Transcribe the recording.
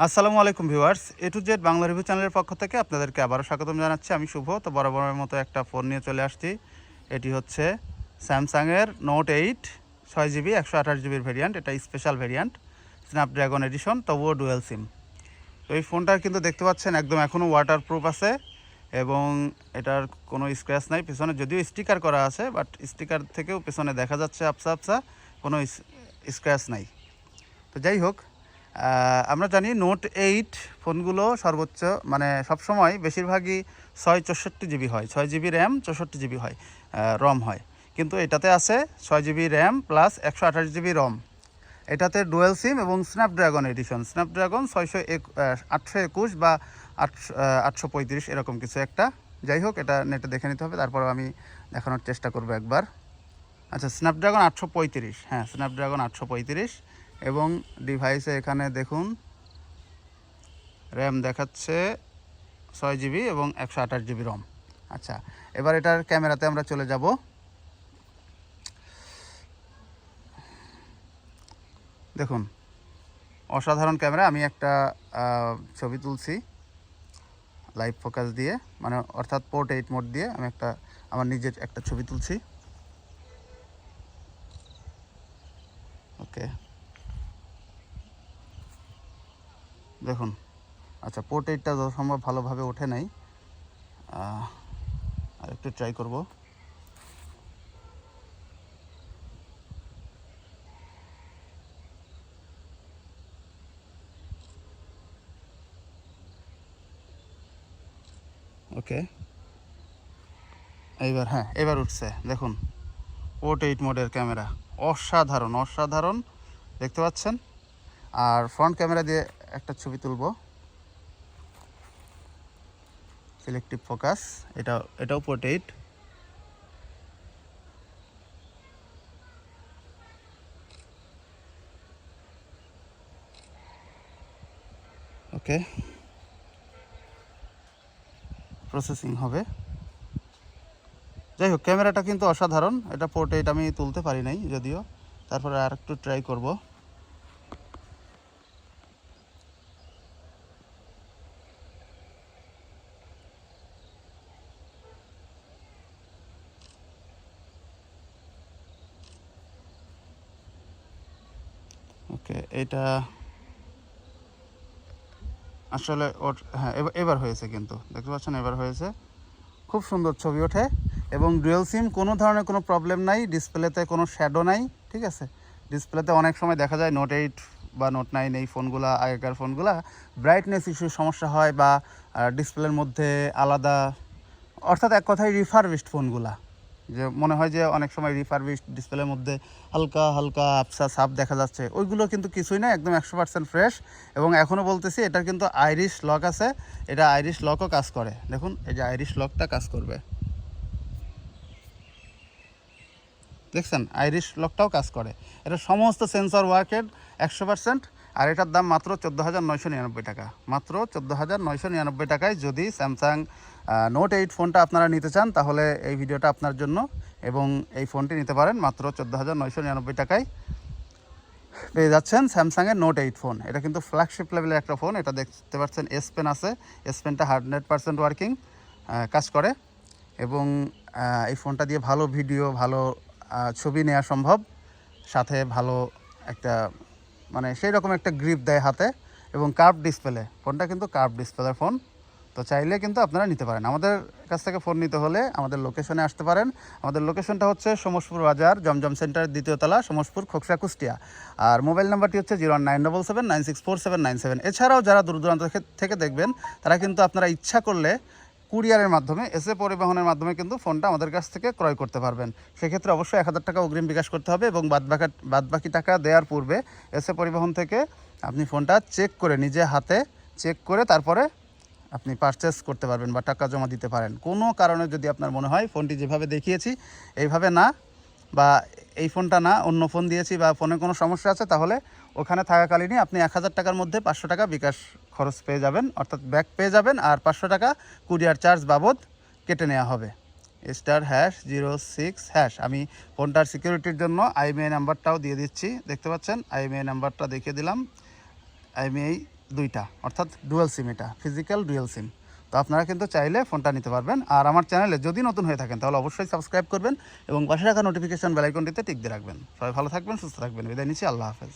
আসসালামু আলাইকুম viewers, A to Z Bangla review চ্যানেলের পক্ষ থেকে আপনাদেরকে আবারও স্বাগতম জানাচ্ছি। আমি শুভ। তো বরাবরের মতো একটা ফোন নিয়ে চলে আসছি। এটি হচ্ছে স্যামসাংয়ের নোট 8 6GB 128GBর ভেরিয়েন্ট। এটা স্পেশাল ভেরিয়েন্ট, স্ন্যাপড্রাগন এডিশন, তবুও ডুয়েল সিম। তো এই ফোনটা কিন্তু দেখতে পাচ্ছেন একদম এখনও ওয়াটারপ্রুফ আছে এবং এটার কোনো স্ক্র্যাচ নাই। পিছনে যদিও স্টিকার করা আছে, বাট স্টিকার থেকেও পিছনে দেখা যাচ্ছে আপসা আপসা, কোনো স্ক্র্যাচ নাই। তো যাই হোক, আমরা জানি নোট 8 ফোনগুলো সর্বোচ্চ মানে সবসময় বেশিরভাগই 664GB হয়, 6GB র্যাম, 64GB হয় রম হয়। কিন্তু এটাতে আছে 6GB র্যাম প্লাস 128GB রম। এটাতে ডুয়েল সিম এবং স্ন্যাপড্রাগন এডিশন, স্ন্যাপড্রাগন 821 বা 835 এরকম কিছু একটা। যাই হোক, এটা নেটে দেখে নিতে হবে, তারপর আমি দেখানোর চেষ্টা করব একবার। আচ্ছা, স্ন্যাপড্রাগন 835, হ্যাঁ স্ন্যাপড্রাগন 835। এবং ডিভাইসে এখানে দেখুন র্যাম দেখাচ্ছে 6GB এবং 128GB রম। আচ্ছা, এবার এটার ক্যামেরাতে আমরা চলে যাব। দেখুন অসাধারণ ক্যামেরা। আমি একটা ছবি তুলছি লাইভ ফোকাস দিয়ে, মানে অর্থাৎ পোর্ট্রেট মোড দিয়ে আমি আমার নিজের একটা ছবি তুলছি। ওকে, দেখুন। আচ্ছা, পোর্ট্রেটটা যত সম্ভব ভালোভাবে ওঠে নাই, আর একটু ট্রাই করব। ওকে, এইবার হ্যাঁ, এবার উঠছে। দেখুন পোর্ট্রেট মোডের ক্যামেরা, অসাধারণ অসাধারণ, দেখতে পাচ্ছেন। আর ফ্রন্ট ক্যামেরা দিয়ে একটা ছবি তুলব, সিলেক্টিভ ফোকাস। এটাও পোর্ট্রেট। ওকে, প্রসেসিং হবে। যাই হোক, ক্যামেরাটা কিন্তু অসাধারণ। এটা পোর্ট্রেট আমি তুলতে পারি নাই যদিও, তারপরে আর একটু ট্রাই করব। ওকে, এটা আসলে হ্যাঁ, এবার হয়েছে, কিন্তু দেখতে পাচ্ছেন এবার হয়েছে। খুব সুন্দর ছবি ওঠে এবং ডুয়েল সিম, কোনো ধরনের কোনো প্রবলেম নাই। ডিসপ্লেতে কোনো শ্যাডো নাই, ঠিক আছে। ডিসপ্লেতে অনেক সময় দেখা যায় নোট 8 বা নোট 9 এই ফোনগুলা, আগেকার ফোনগুলা ব্রাইটনেস ইস্যুর সমস্যা হয় বা ডিসপ্লের মধ্যে আলাদা, অর্থাৎ এক কথায় রিফারবিশড ফোনগুলা, যে মনে হয় যে অনেক সময় রিফারবিশড ডিসপ্লের মধ্যে হালকা হালকা আবসা ছাপ দেখা যাচ্ছে, ওইগুলো কিন্তু কিছুই না, একদম 100% ফ্রেশ। এবং এখনও বলতেছি, এটার কিন্তু আইরিশ লক আছে, এটা আইরিশ লকও কাজ করে। দেখুন এই যে আইরিশ লকটা কাজ করবে, দেখছেন আইরিশ লকটাও কাজ করে। এটা সমস্ত সেন্সর ওয়ার্কের 100%। আর এটার দাম মাত্র 14,999 টাকা, মাত্র 14,999 টাকায়। যদি স্যামসাং নোট 8 ফোনটা আপনারা নিতে চান, তাহলে এই ভিডিওটা আপনার জন্য। এবং এই ফোনটি নিতে পারেন মাত্র 14,999 টাকায় পেয়ে যাচ্ছেন স্যামসাংয়ের নোট 8 ফোন। এটা কিন্তু ফ্ল্যাগশিপ লেভেলের একটা ফোন। এটা দেখতে পাচ্ছেন এস পেন আছে, এস পেনটা 100% ওয়ার্কিং, কাজ করে। এবং এই ফোনটা দিয়ে ভালো ভিডিও, ভালো ছবি নেওয়া সম্ভব। সাথে ভালো একটা মানে সেই রকম একটা গ্রিপ দেয় হাতে। এবং কার্ভ ডিসপ্লে, ফোনটা কিন্তু কার্ভ ডিসপ্লের ফোন। তো চাইলে কিন্তু আপনারা নিতে পারেন। আমাদের কাছ থেকে ফোন নিতে হলে আমাদের লোকেশনে আসতে পারেন। আমাদের লোকেশনটা হচ্ছে সমসপুর বাজার, জমজম সেন্টারের 2য় তলা, সমসপুর, খোকসা, কুষ্টিয়া। আর মোবাইল নাম্বারটি হচ্ছে 01977964797। এছাড়াও যারা দূর দূরান্ত থেকে দেখবেন, তারা কিন্তু আপনারা ইচ্ছা করলে কুরিয়ারের মাধ্যমে, এসএ পরিবহনের মাধ্যমে কিন্তু ফোনটা আমাদের কাছ থেকে ক্রয় করতে পারবেন। সেক্ষেত্রে অবশ্যই 1000 টাকা অগ্রিম বিকাশ করতে হবে এবং বাদবাকি টাকা দেওয়ার পূর্বে এসএ পরিবহন থেকে আপনি ফোনটা চেক করে, নিজে হাতে চেক করে তারপরে আপনি পারচেস করতে পারবেন বা টাকা জমা দিতে পারেন। কোনো কারণে যদি আপনার মনে হয় ফোনটি যেভাবে দেখিয়েছি এইভাবে না, বা এই ফোনটা না অন্য ফোন দিয়েছি, বা ফোনে কোনো সমস্যা আছে, তাহলে ওখানে থাকাকালীনই আপনি 1000 টাকার মধ্যে 500 টাকা বিকাশ খরচ পেয়ে যাবেন, অর্থাৎ ব্যাক পেয়ে যাবেন। আর 500 টাকা কুরিয়ার চার্জ বাবদ কেটে নেওয়া হবে। *#06#। আমি ফোনটার সিকিউরিটির জন্য IMEI নাম্বারটাও দিয়ে দিচ্ছি, দেখতে পাচ্ছেন IMEI নাম্বারটা দেখিয়ে দিলাম। IMEI দুইটা, অর্থাৎ ডুয়াল সিম, এটা ফিজিক্যাল ডুয়াল সিম। তো আপনারা কিন্তু চাইলে ফোনটা নিতে পারবেন। আর আমার চ্যানেলে যদি নতুন হয়ে থাকেন তাহলে অবশ্যই সাবস্ক্রাইব করবেন এবং পাশে রাখা নোটিফিকেশন বেল আইকনটিতে টিক দিয়ে রাখবেন। সবাই ভালো থাকবেন, সুস্থ থাকবেন। বিদায় নিচ্ছি, আল্লাহ হাফেজ।